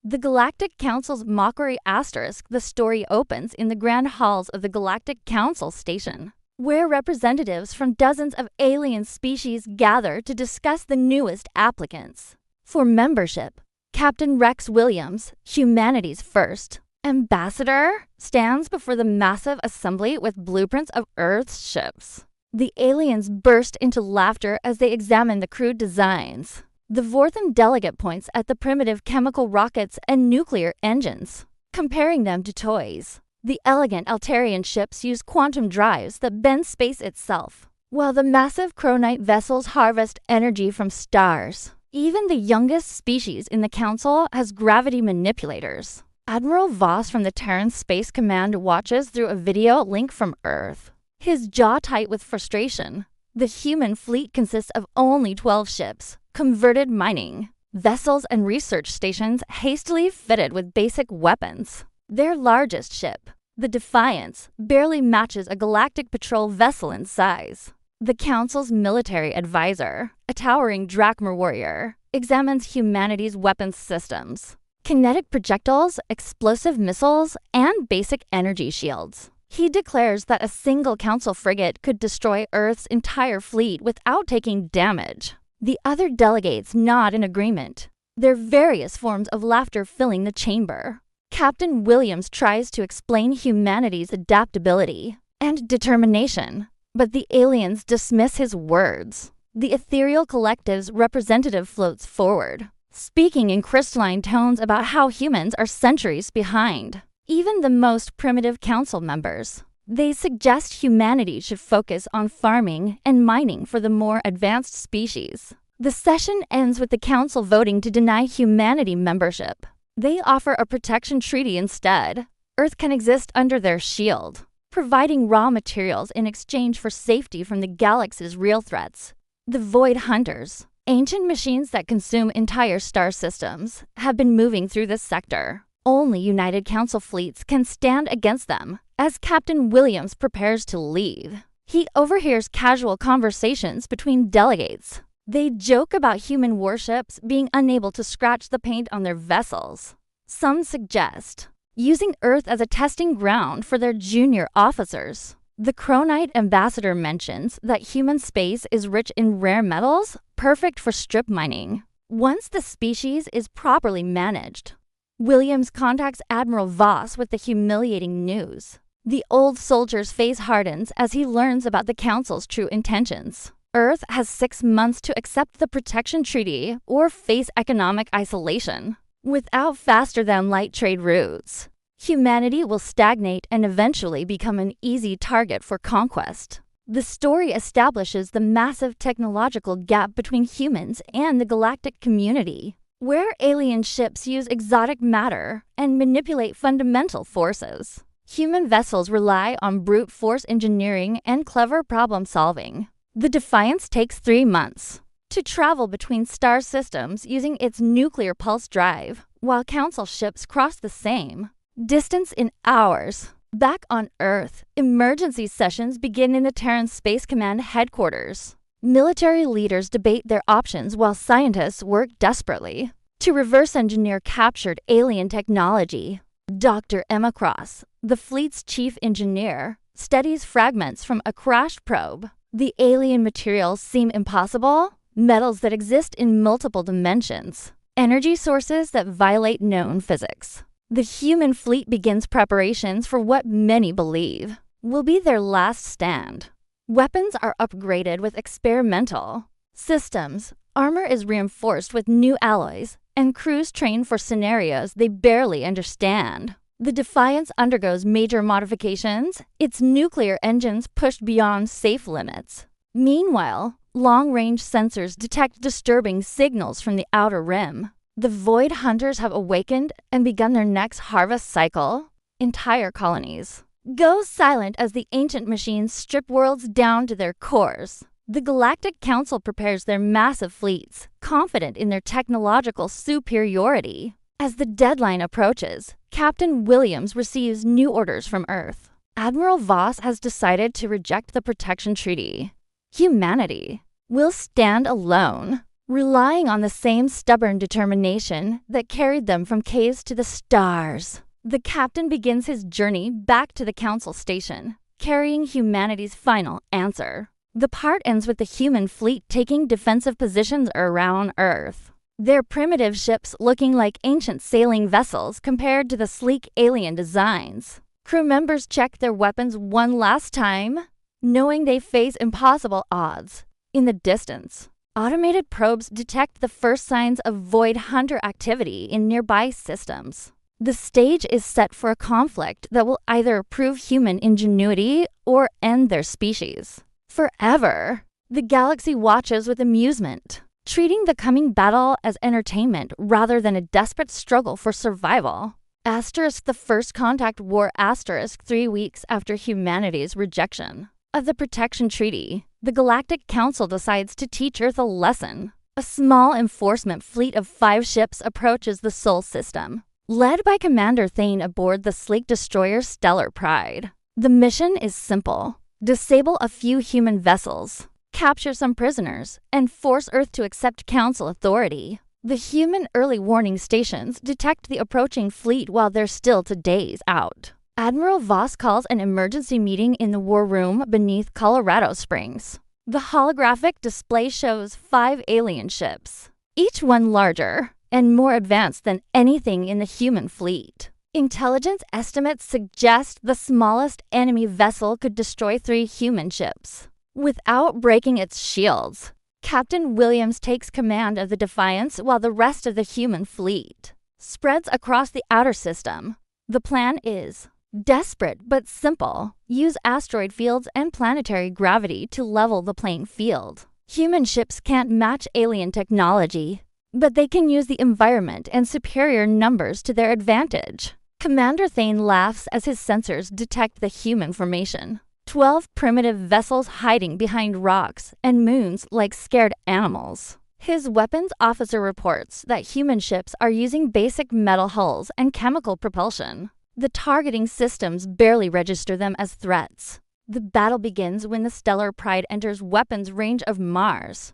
The Galactic Council's mockery asterisk. The story opens in the grand halls of the Galactic Council station, where representatives from dozens of alien species gather to discuss the newest applicants for membership. Captain Rex Williams, humanity's first ambassador, stands before the massive assembly with blueprints of Earth's ships. The aliens burst into laughter as they examine the crude designs. The Vorthon delegate points at the primitive chemical rockets and nuclear engines, comparing them to toys. The elegant Altarian ships use quantum drives that bend space itself, while the massive Chronite vessels harvest energy from stars. Even the youngest species in the Council has gravity manipulators. Admiral Voss from the Terran Space Command watches through a video link from Earth, his jaw tight with frustration. The human fleet consists of only 12 ships, converted mining vessels and research stations hastily fitted with basic weapons. Their largest ship, the Defiance, barely matches a galactic patrol vessel in size. The Council's military advisor, a towering Drachma warrior, examines humanity's weapons systems. Kinetic projectiles, explosive missiles, and basic energy shields. He declares that a single Council frigate could destroy Earth's entire fleet without taking damage. The other delegates nod in agreement, their various forms of laughter filling the chamber. Captain Williams tries to explain humanity's adaptability and determination, but the aliens dismiss his words. The ethereal collective's representative floats forward, speaking in crystalline tones about how humans are centuries behind even the most primitive Council members. They suggest humanity should focus on farming and mining for the more advanced species. The session ends with the Council voting to deny humanity membership. They offer a protection treaty instead. Earth can exist under their shield, providing raw materials in exchange for safety from the galaxy's real threats. The Void Hunters, ancient machines that consume entire star systems, have been moving through this sector. Only United Council fleets can stand against them. As Captain Williams prepares to leave, he overhears casual conversations between delegates. They joke about human warships being unable to scratch the paint on their vessels. Some suggest using Earth as a testing ground for their junior officers. The Chronite ambassador mentions that human space is rich in rare metals, perfect for strip mining, once the species is properly managed. Williams contacts Admiral Voss with the humiliating news. The old soldier's face hardens as he learns about the Council's true intentions. Earth has 6 months to accept the protection treaty or face economic isolation. Without faster-than-light trade routes, humanity will stagnate and eventually become an easy target for conquest. The story establishes the massive technological gap between humans and the galactic community, where alien ships use exotic matter and manipulate fundamental forces. Human vessels rely on brute force engineering and clever problem solving. The Defiance takes 3 months to travel between star systems using its nuclear pulse drive, while Council ships cross the same distance in hours. Back on Earth, emergency sessions begin in the Terran Space Command headquarters. Military leaders debate their options while scientists work desperately to reverse engineer captured alien technology. Dr. Emma Cross, the fleet's chief engineer, studies fragments from a crashed probe. The alien materials seem impossible, metals that exist in multiple dimensions, energy sources that violate known physics. The human fleet begins preparations for what many believe will be their last stand. Weapons are upgraded with experimental systems, armor is reinforced with new alloys, and crews trained for scenarios they barely understand. The Defiance undergoes major modifications, its nuclear engines pushed beyond safe limits. Meanwhile, long-range sensors detect disturbing signals from the outer rim. The Void Hunters have awakened and begun their next harvest cycle. Entire colonies go silent as the ancient machines strip worlds down to their cores. The Galactic Council prepares their massive fleets, confident in their technological superiority. As the deadline approaches, Captain Williams receives new orders from Earth. Admiral Voss has decided to reject the protection treaty. Humanity will stand alone. relying on the same stubborn determination that carried them from caves to the stars. The captain begins his journey back to the Council Station, carrying humanity's final answer. The part ends with the human fleet taking defensive positions around Earth. Their primitive ships looking like ancient sailing vessels compared to the sleek alien designs. Crew members check their weapons one last time, knowing they face impossible odds. In the distance, automated probes detect the first signs of void hunter activity in nearby systems. The stage is set for a conflict that will either prove human ingenuity or end their species forever. The galaxy watches with amusement, treating the coming battle as entertainment rather than a desperate struggle for survival. Asterisk the First Contact War asterisk 3 weeks after humanity's rejection of the Protection Treaty, the Galactic Council decides to teach Earth a lesson. A small enforcement fleet of 5 ships approaches the Sol system, led by Commander Thane aboard the sleek destroyer Stellar Pride. The mission is simple: disable a few human vessels, capture some prisoners, and force Earth to accept Council authority. The human early warning stations detect the approaching fleet while they're still days out. Admiral Voss calls an emergency meeting in the war room beneath Colorado Springs. The holographic display shows 5 alien ships, each one larger and more advanced than anything in the human fleet. Intelligence estimates suggest the smallest enemy vessel could destroy 3 human ships without breaking its shields. Captain Williams takes command of the Defiance while the rest of the human fleet spreads across the outer system. The plan is desperate but simple: use asteroid fields and planetary gravity to level the playing field. Human ships can't match alien technology, but they can use the environment and superior numbers to their advantage. Commander Thane laughs as his sensors detect the human formation. 12 primitive vessels hiding behind rocks and moons like scared animals. His weapons officer reports that human ships are using basic metal hulls and chemical propulsion. The targeting systems barely register them as threats. The battle begins when the Stellar Pride enters weapons range of Mars.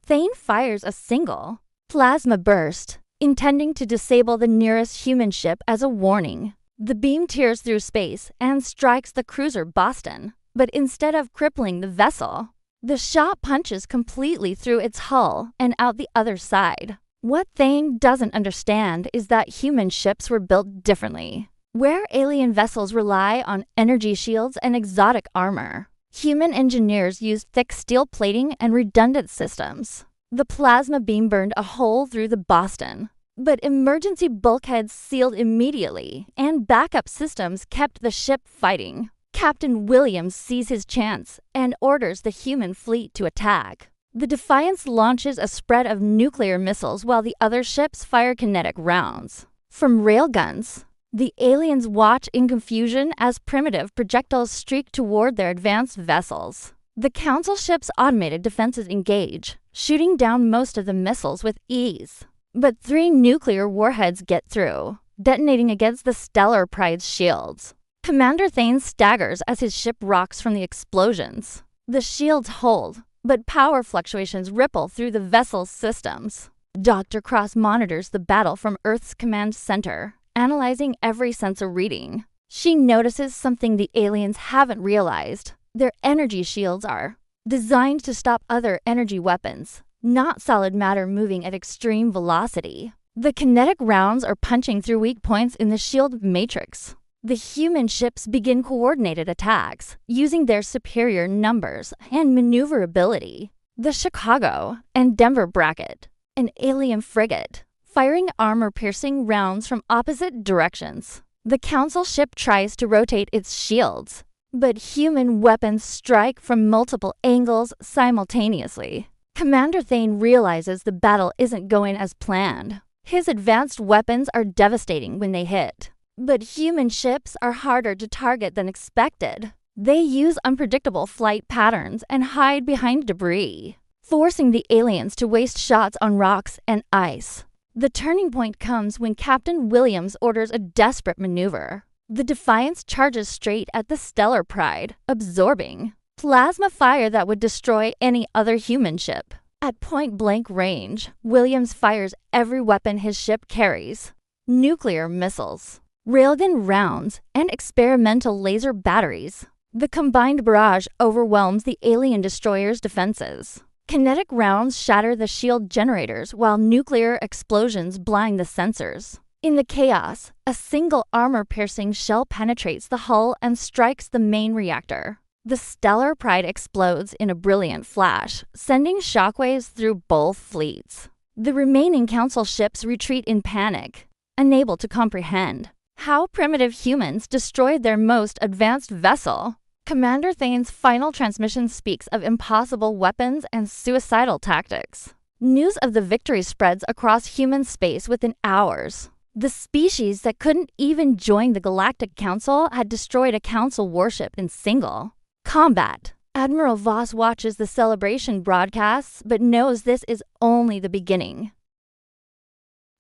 Thane fires a single plasma burst, intending to disable the nearest human ship as a warning. The beam tears through space and strikes the cruiser Boston, but instead of crippling the vessel, the shot punches completely through its hull and out the other side. What Thane doesn't understand is that human ships were built differently. Where alien vessels rely on energy shields and exotic armor, human engineers used thick steel plating and redundant systems. The plasma beam burned a hole through the Boston, but emergency bulkheads sealed immediately, and backup systems kept the ship fighting. Captain Williams sees his chance and orders the human fleet to attack. The Defiance launches a spread of nuclear missiles while the other ships fire kinetic rounds from railguns. The aliens watch in confusion as primitive projectiles streak toward their advanced vessels. The Council ship's automated defenses engage, shooting down most of the missiles with ease. But 3 nuclear warheads get through, detonating against the Stellar Pride's shields. Commander Thane staggers as his ship rocks from the explosions. The shields hold, but power fluctuations ripple through the vessel's systems. Dr. Cross monitors the battle from Earth's command center, analyzing every sensor reading. She notices something the aliens haven't realized. Their energy shields are designed to stop other energy weapons, not solid matter moving at extreme velocity. The kinetic rounds are punching through weak points in the shield matrix. The human ships begin coordinated attacks, using their superior numbers and maneuverability. The Chicago and Denver bracket, an alien frigate, firing armor-piercing rounds from opposite directions. The Council ship tries to rotate its shields, but human weapons strike from multiple angles simultaneously. Commander Thane realizes the battle isn't going as planned. His advanced weapons are devastating when they hit, but human ships are harder to target than expected. They use unpredictable flight patterns and hide behind debris, forcing the aliens to waste shots on rocks and ice. The turning point comes when Captain Williams orders a desperate maneuver. The Defiance charges straight at the Stellar Pride, absorbing plasma fire that would destroy any other human ship. At point-blank range, Williams fires every weapon his ship carries: nuclear missiles, railgun rounds, and experimental laser batteries. The combined barrage overwhelms the alien destroyer's defenses. Kinetic rounds shatter the shield generators while nuclear explosions blind the sensors. In the chaos, a single armor-piercing shell penetrates the hull and strikes the main reactor. The Stellar Pride explodes in a brilliant flash, sending shockwaves through both fleets. The remaining Council ships retreat in panic, unable to comprehend how primitive humans destroyed their most advanced vessel. Commander Thane's final transmission speaks of impossible weapons and suicidal tactics. News of the victory spreads across human space within hours. The species that couldn't even join the Galactic Council had destroyed a Council warship in single combat. Admiral Voss watches the celebration broadcasts, but knows this is only the beginning.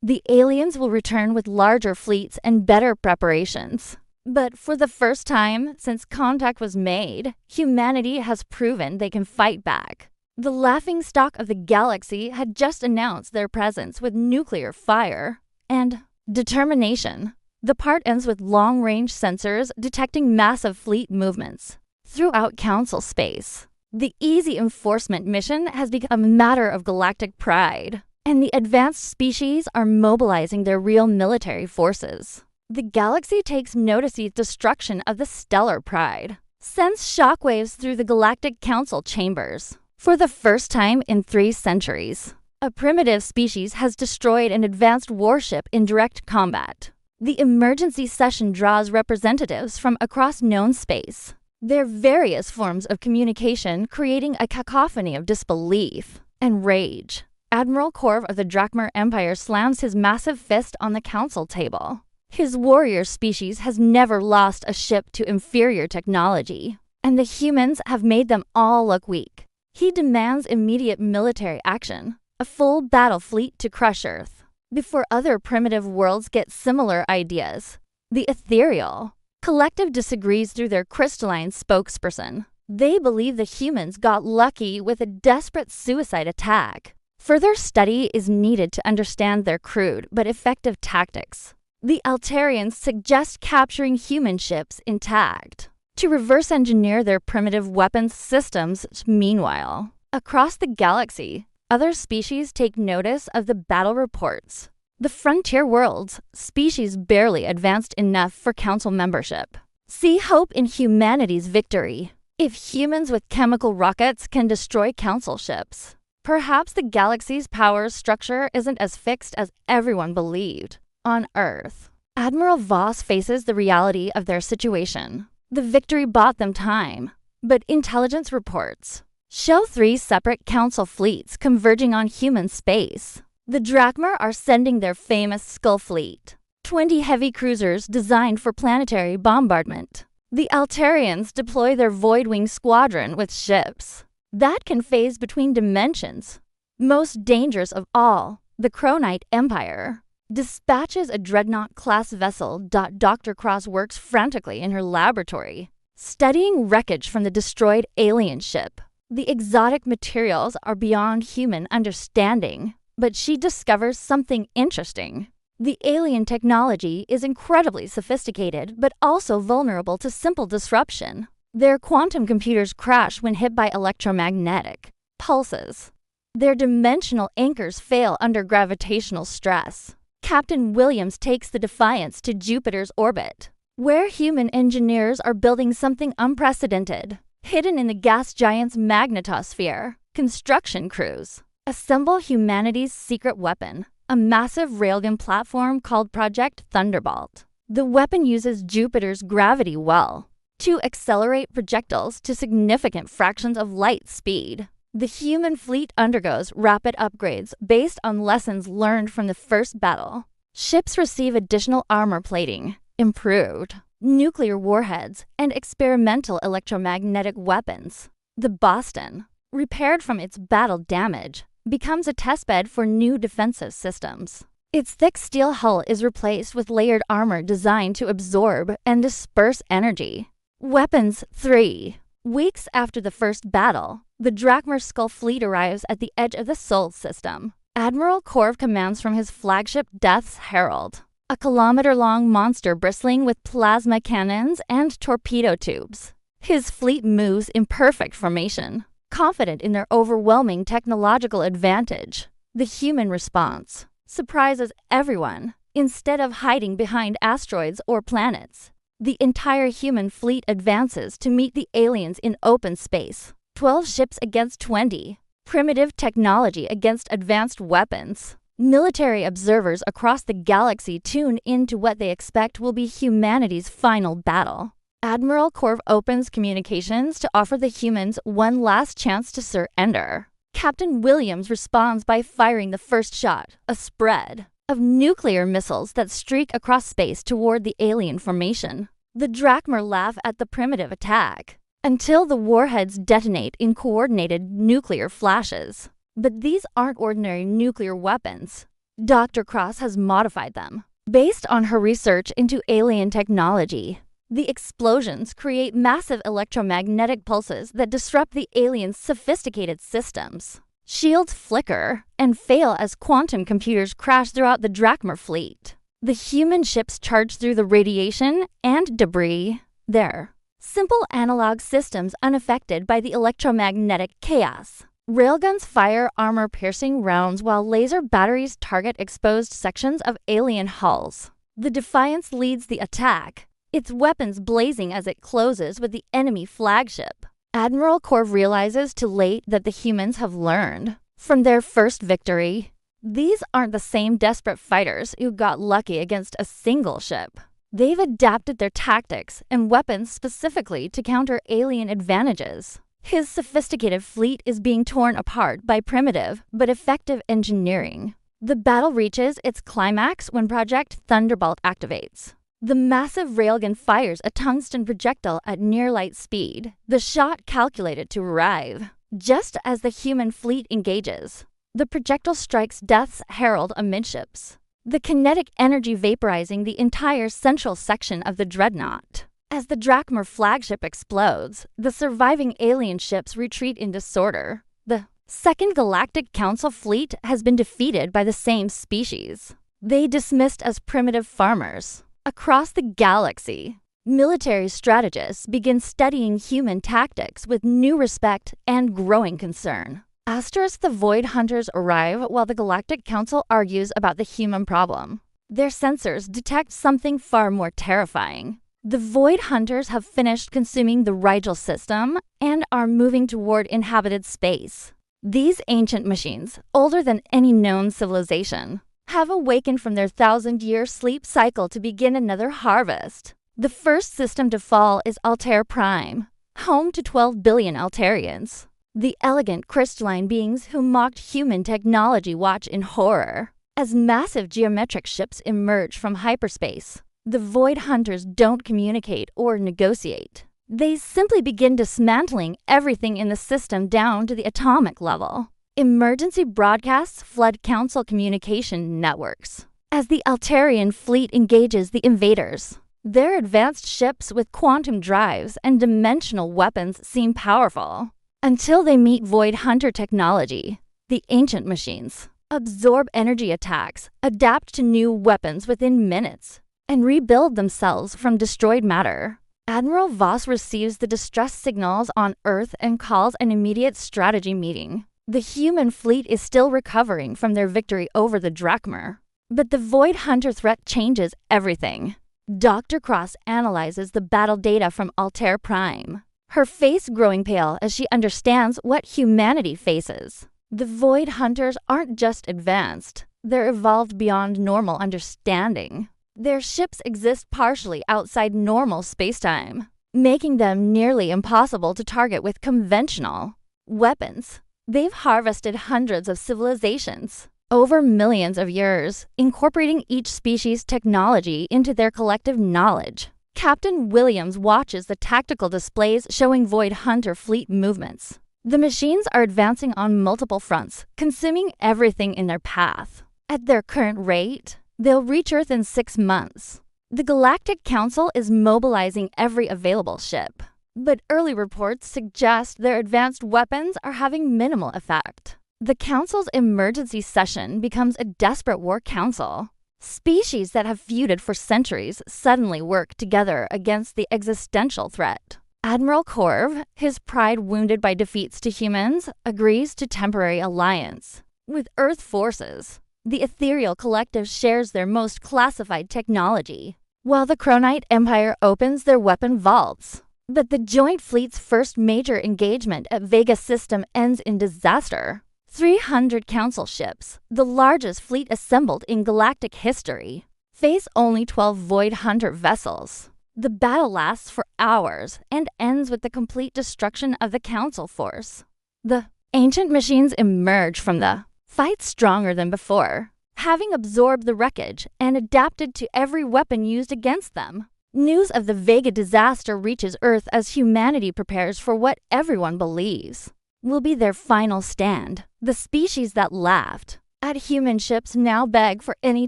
The aliens will return with larger fleets and better preparations. But for the first time since contact was made, humanity has proven they can fight back. The laughingstock of the galaxy had just announced their presence with nuclear fire and determination. The part ends with long-range sensors detecting massive fleet movements throughout Council space. The easy enforcement mission has become a matter of galactic pride, and the advanced species are mobilizing their real military forces. The galaxy takes notice of the destruction of the Stellar Pride, sends shockwaves through the Galactic Council chambers. For the first time in 3 centuries, a primitive species has destroyed an advanced warship in direct combat. The emergency session draws representatives from across known space, their various forms of communication creating a cacophony of disbelief and rage. Admiral Korv of the Drakmar Empire slams his massive fist on the council table. His warrior species has never lost a ship to inferior technology, and the humans have made them all look weak. He demands immediate military action, a full battle fleet to crush Earth, before other primitive worlds get similar ideas. The Ethereal Collective disagrees through their crystalline spokesperson. They believe the humans got lucky with a desperate suicide attack. Further study is needed to understand their crude but effective tactics. The Altarians suggest capturing human ships intact to reverse engineer their primitive weapons systems. Meanwhile, across the galaxy, other species take notice of the battle reports. The frontier worlds, species barely advanced enough for Council membership, see hope in humanity's victory. If humans with chemical rockets can destroy Council ships, perhaps the galaxy's power structure isn't as fixed as everyone believed. On Earth, Admiral Voss faces the reality of their situation. The victory bought them time, but intelligence reports show 3 separate Council fleets converging on human space. The Drakmar are sending their famous Skull Fleet, 20 heavy cruisers designed for planetary bombardment. The Altarians deploy their Voidwing Squadron with ships that can phase between dimensions. Most dangerous of all, the Kronite Empire dispatches a Dreadnought-class vessel. Dr. Cross works frantically in her laboratory, studying wreckage from the destroyed alien ship. The exotic materials are beyond human understanding, but she discovers something interesting. The alien technology is incredibly sophisticated, but also vulnerable to simple disruption. Their quantum computers crash when hit by electromagnetic pulses. Their dimensional anchors fail under gravitational stress. Captain Williams takes the Defiance to Jupiter's orbit, where human engineers are building something unprecedented. Hidden in the gas giant's magnetosphere, construction crews assemble humanity's secret weapon, a massive railgun platform called Project Thunderbolt. The weapon uses Jupiter's gravity well to accelerate projectiles to significant fractions of light speed. The human fleet undergoes rapid upgrades based on lessons learned from the first battle. Ships receive additional armor plating, improved nuclear warheads, and experimental electromagnetic weapons. The Boston, repaired from its battle damage, becomes a testbed for new defensive systems. Its thick steel hull is replaced with layered armor designed to absorb and disperse energy. Weapons 3. Weeks after the first battle, the Drakmar Skull fleet arrives at the edge of the Sol system. Admiral Korv commands from his flagship Death's Herald, a kilometer-long monster bristling with plasma cannons and torpedo tubes. His fleet moves in perfect formation, confident in their overwhelming technological advantage. The human response surprises everyone. Instead of hiding behind asteroids or planets, the entire human fleet advances to meet the aliens in open space. 12 ships against 20. Primitive technology against advanced weapons. Military observers across the galaxy tune into what they expect will be humanity's final battle. Admiral Korv opens communications to offer the humans one last chance to surrender. Captain Williams responds by firing the first shot, a spread of nuclear missiles that streak across space toward the alien formation. The Drakmar laugh at the primitive attack until the warheads detonate in coordinated nuclear flashes. But these aren't ordinary nuclear weapons. Dr. Cross has modified them. Based on her research into alien technology, the explosions create massive electromagnetic pulses that disrupt the aliens' sophisticated systems. Shields flicker and fail as quantum computers crash throughout the Drakmar fleet. The human ships charge through the radiation and debris. There. Simple analog systems unaffected by the electromagnetic chaos. Railguns fire armor-piercing rounds while laser batteries target exposed sections of alien hulls. The Defiance leads the attack, its weapons blazing as it closes with the enemy flagship. Admiral Korv realizes too late that the humans have learned from their first victory. These aren't the same desperate fighters who got lucky against a single ship. They've adapted their tactics and weapons specifically to counter alien advantages. His sophisticated fleet is being torn apart by primitive but effective engineering. The battle reaches its climax when Project Thunderbolt activates. The massive railgun fires a tungsten projectile at near-light speed, the shot calculated to arrive just as the human fleet engages. The projectile strikes Death's Herald amidships, the kinetic energy vaporizing the entire central section of the dreadnought. As the Drakmar flagship explodes, the surviving alien ships retreat in disorder. The Second Galactic Council fleet has been defeated by the same species. They dismissed as primitive farmers. Across the galaxy, military strategists begin studying human tactics with new respect and growing concern. Asterisk the Void Hunters arrive while the Galactic Council argues about the human problem. Their sensors detect something far more terrifying. The Void Hunters have finished consuming the Rigel system and are moving toward inhabited space. These ancient machines, older than any known civilization, have awakened from their 1,000-year sleep cycle to begin another harvest. The first system to fall is Altair Prime, home to 12 billion Altarians. The elegant crystalline beings who mocked human technology watch in horror. As massive geometric ships emerge from hyperspace, the Void Hunters don't communicate or negotiate. They simply begin dismantling everything in the system down to the atomic level. Emergency broadcasts flood Council communication networks as the Altarian fleet engages the invaders. Their advanced ships with quantum drives and dimensional weapons seem powerful until they meet Void Hunter technology. The ancient machines absorb energy attacks, adapt to new weapons within minutes, and rebuild themselves from destroyed matter. Admiral Voss receives the distress signals on Earth and calls an immediate strategy meeting. The human fleet is still recovering from their victory over the Drakmar, but the Void Hunter threat changes everything. Dr. Cross analyzes the battle data from Altair Prime, her face growing pale as she understands what humanity faces. The Void Hunters aren't just advanced, they're evolved beyond normal understanding. Their ships exist partially outside normal spacetime, making them nearly impossible to target with conventional weapons. They've harvested hundreds of civilizations over millions of years, incorporating each species' technology into their collective knowledge. Captain Williams watches the tactical displays showing Void Hunter fleet movements. The machines are advancing on multiple fronts, consuming everything in their path. At their current rate, they'll reach Earth in 6 months. The Galactic Council is mobilizing every available ship. but early reports suggest their advanced weapons are having minimal effect. The Council's emergency session becomes a desperate war council. Species that have feuded for centuries suddenly work together against the existential threat. Admiral Corv, his pride wounded by defeats to humans, agrees to temporary alliance with Earth forces. The ethereal collective shares their most classified technology, while the Kronite Empire opens their weapon vaults. But the joint fleet's first major engagement at Vega System ends in disaster. 300 council ships, the largest fleet assembled in galactic history, face only 12 Void Hunter vessels. The battle lasts for hours and ends with the complete destruction of the council force. The ancient machines emerge from the fight stronger than before, having absorbed the wreckage and adapted to every weapon used against them. News of the Vega disaster reaches Earth as humanity prepares for what everyone believes will be their final stand. The species that laughed at human ships now beg for any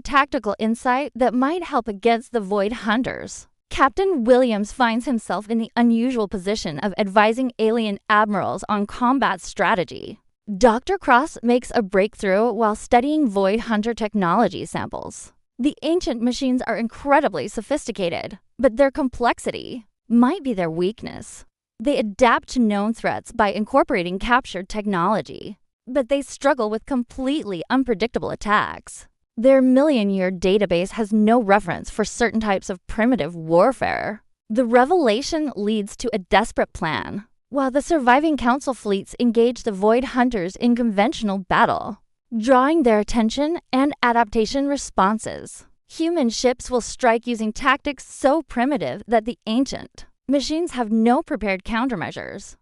tactical insight that might help against the Void Hunters. Captain Williams finds himself in the unusual position of advising alien admirals on combat strategy. Dr. Cross makes a breakthrough while studying Void Hunter technology samples. The ancient machines are incredibly sophisticated, but their complexity might be their weakness. They adapt to known threats by incorporating captured technology, but they struggle with completely unpredictable attacks. Their million-year database has no reference for certain types of primitive warfare. The revelation leads to a desperate plan, while the surviving council fleets engage the Void Hunters in conventional battle, drawing their attention and adaptation responses. Human ships will strike using tactics so primitive that the ancient machines have no prepared countermeasures.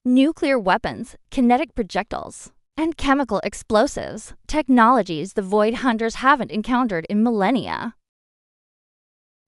Nuclear weapons, kinetic projectiles, and chemical explosives, technologies the Void Hunters haven't encountered in millennia.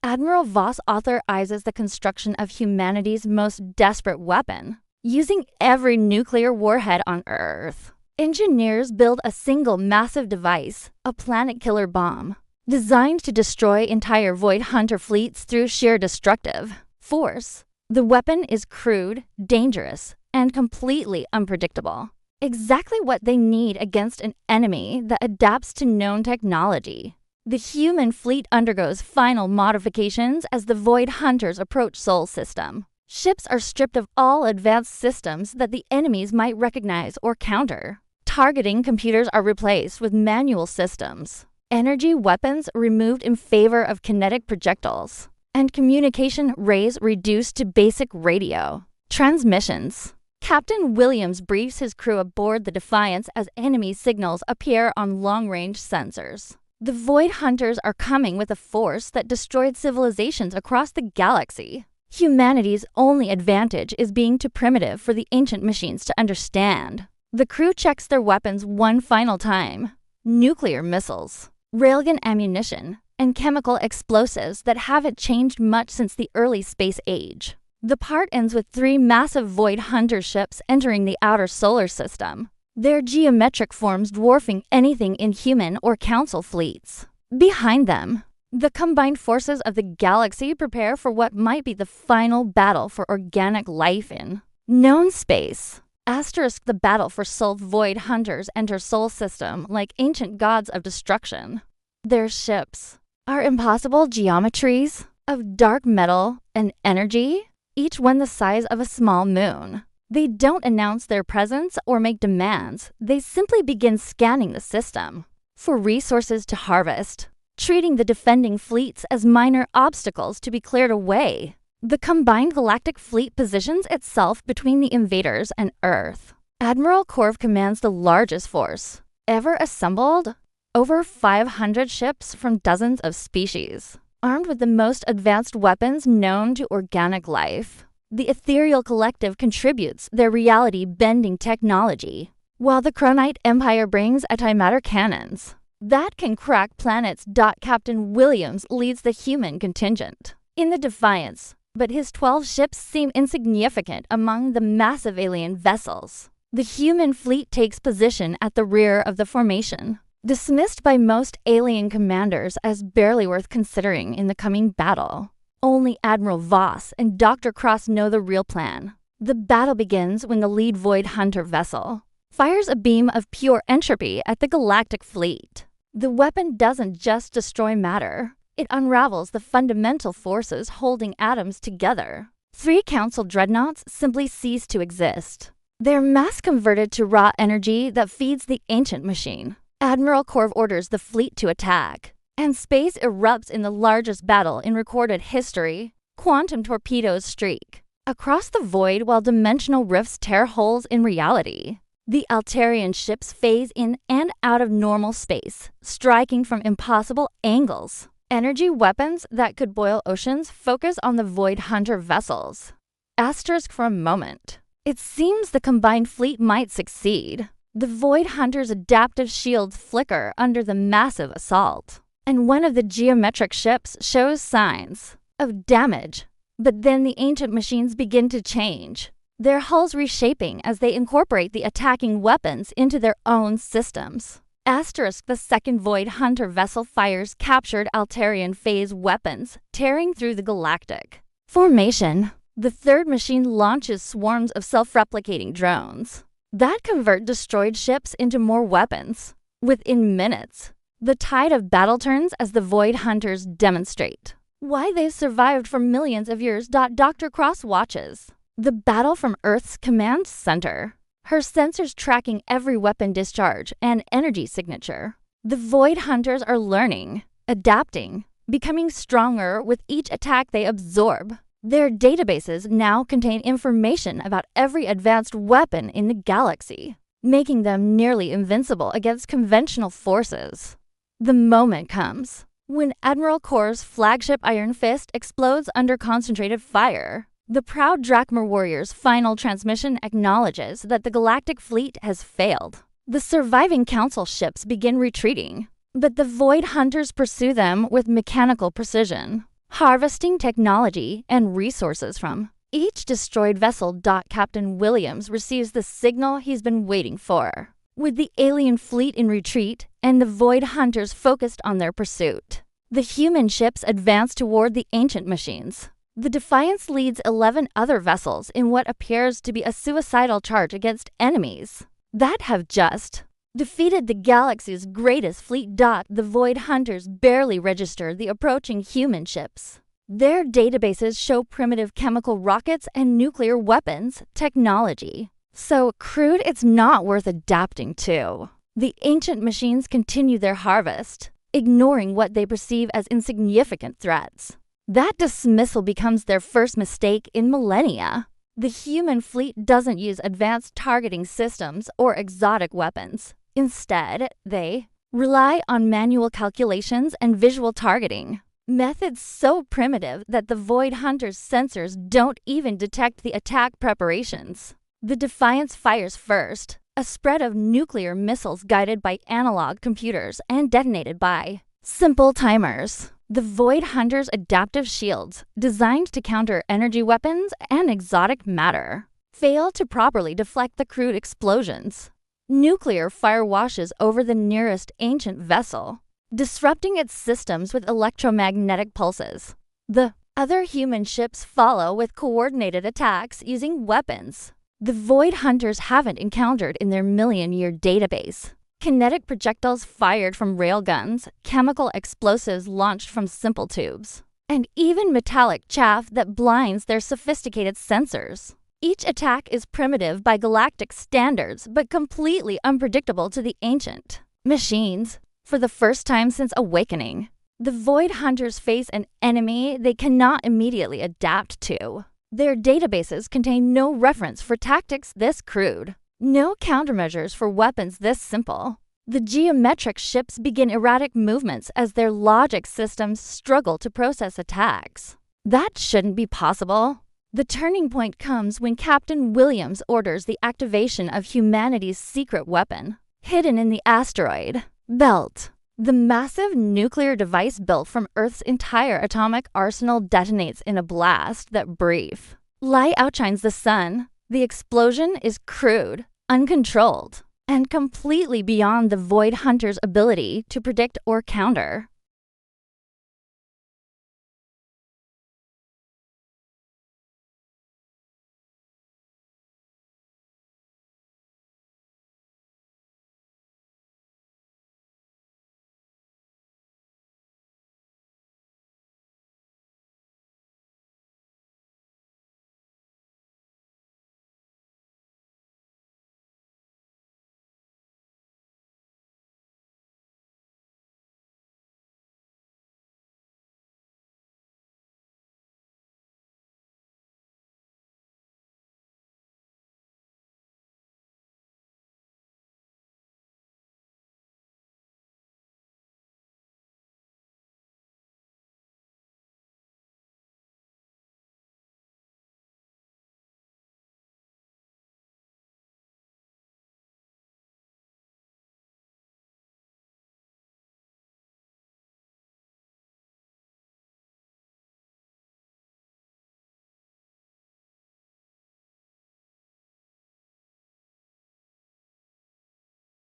Admiral Voss authorizes the construction of humanity's most desperate weapon, using every nuclear warhead on Earth. Engineers build a single massive device, a planet-killer bomb, designed to destroy entire Void Hunter fleets through sheer destructive force. The weapon is crude, dangerous, and completely unpredictable. Exactly what they need against an enemy that adapts to known technology. The human fleet undergoes final modifications as the Void Hunters approach Sol System. Ships are stripped of all advanced systems that the enemies might recognize or counter. Targeting computers are replaced with manual systems. Energy weapons removed in favor of kinetic projectiles, and communication rays reduced to basic radio transmissions. Captain Williams briefs his crew aboard the Defiance as enemy signals appear on long-range sensors. The Void Hunters are coming with a force that destroyed civilizations across the galaxy. Humanity's only advantage is being too primitive for the ancient machines to understand. The crew checks their weapons one final time. Nuclear missiles, railgun ammunition, and chemical explosives that haven't changed much since the early space age. The part ends with 3 massive Void Hunter ships entering the outer solar system, their geometric forms dwarfing anything in human or council fleets. Behind them, the combined forces of the galaxy prepare for what might be the final battle for organic life in known space. Asterisk the battle for Sol Void Hunters enter Sol System like ancient gods of destruction. Their ships are impossible geometries of dark metal and energy, each one the size of a small moon. They don't announce their presence or make demands. They simply begin scanning the system for resources to harvest, treating the defending fleets as minor obstacles to be cleared away. The combined galactic fleet positions itself between the invaders and Earth. Admiral Corv commands the largest force ever assembled, over 500 ships from dozens of species, armed with the most advanced weapons known to organic life. The ethereal collective contributes their reality-bending technology, while the Kronite Empire brings antimatter cannons that can crack planets. Captain Williams leads the human contingent in the Defiance, but his 12 ships seem insignificant among the massive alien vessels. The human fleet takes position at the rear of the formation, dismissed by most alien commanders as barely worth considering in the coming battle. Only Admiral Voss and Dr. Cross know the real plan. The battle begins when the lead Void Hunter vessel fires a beam of pure entropy at the galactic fleet. The weapon doesn't just destroy matter. It unravels the fundamental forces holding atoms together. 3 Council dreadnoughts simply cease to exist. They're mass converted to raw energy that feeds the ancient machine. Admiral Korv orders the fleet to attack, and space erupts in the largest battle in recorded history. Quantum torpedoes streak across the void while dimensional rifts tear holes in reality. The Altarian ships phase in and out of normal space, striking from impossible angles. Energy weapons that could boil oceans focus on the Void Hunter vessels. Asterisk for a moment. It seems the combined fleet might succeed. The Void Hunter's adaptive shields flicker under the massive assault, and one of the geometric ships shows signs of damage. But then the ancient machines begin to change, their hulls reshaping as they incorporate the attacking weapons into their own systems. Asterisk, the second Void Hunter vessel fires captured Altarian phase weapons, tearing through the galactic formation. The third machine launches swarms of self-replicating drones that convert destroyed ships into more weapons. Within minutes, the tide of battle turns as the Void Hunters demonstrate why they've survived for millions of years. Dr. Cross watches the battle from Earth's command center, her sensors tracking every weapon discharge and energy signature. The Void Hunters are learning, adapting, becoming stronger with each attack they absorb. Their databases now contain information about every advanced weapon in the galaxy, making them nearly invincible against conventional forces. The moment comes when Admiral Korv's flagship Iron Fist explodes under concentrated fire. The proud Drachma warrior's final transmission acknowledges that the galactic fleet has failed. The surviving Council ships begin retreating, but the Void Hunters pursue them with mechanical precision, harvesting technology and resources from each destroyed vessel. Captain Williams receives the signal he's been waiting for. With the alien fleet in retreat and the Void Hunters focused on their pursuit, the human ships advance toward the ancient machines. The Defiance leads 11 other vessels in what appears to be a suicidal charge against enemies that have just defeated the galaxy's greatest fleet. The Void Hunters barely register the approaching human ships. Their databases show primitive chemical rockets and nuclear weapons technology, so crude it's not worth adapting to. The ancient machines continue their harvest, ignoring what they perceive as insignificant threats. That dismissal becomes their first mistake in millennia. The human fleet doesn't use advanced targeting systems or exotic weapons. Instead, they rely on manual calculations and visual targeting, methods so primitive that the Void Hunter's sensors don't even detect the attack preparations. The Defiance fires first, a spread of nuclear missiles guided by analog computers and detonated by simple timers. The Void Hunter's adaptive shields, designed to counter energy weapons and exotic matter, fail to properly deflect the crude explosions. Nuclear fire washes over the nearest ancient vessel, disrupting its systems with electromagnetic pulses. The other human ships follow with coordinated attacks using weapons the Void Hunters haven't encountered in their million-year database. Kinetic projectiles fired from railguns, chemical explosives launched from simple tubes, and even metallic chaff that blinds their sophisticated sensors. Each attack is primitive by galactic standards, but completely unpredictable to the ancient machines. For the first time since Awakening, the Void Hunters face an enemy they cannot immediately adapt to. Their databases contain no reference for tactics this crude, no countermeasures for weapons this simple. The geometric ships begin erratic movements as their logic systems struggle to process attacks. That shouldn't be possible. The turning point comes when Captain Williams orders the activation of humanity's secret weapon, hidden in the asteroid belt. The massive nuclear device built from Earth's entire atomic arsenal detonates in a blast that brief light outshines the sun. The explosion is crude, uncontrolled, and completely beyond the Void Hunter's ability to predict or counter.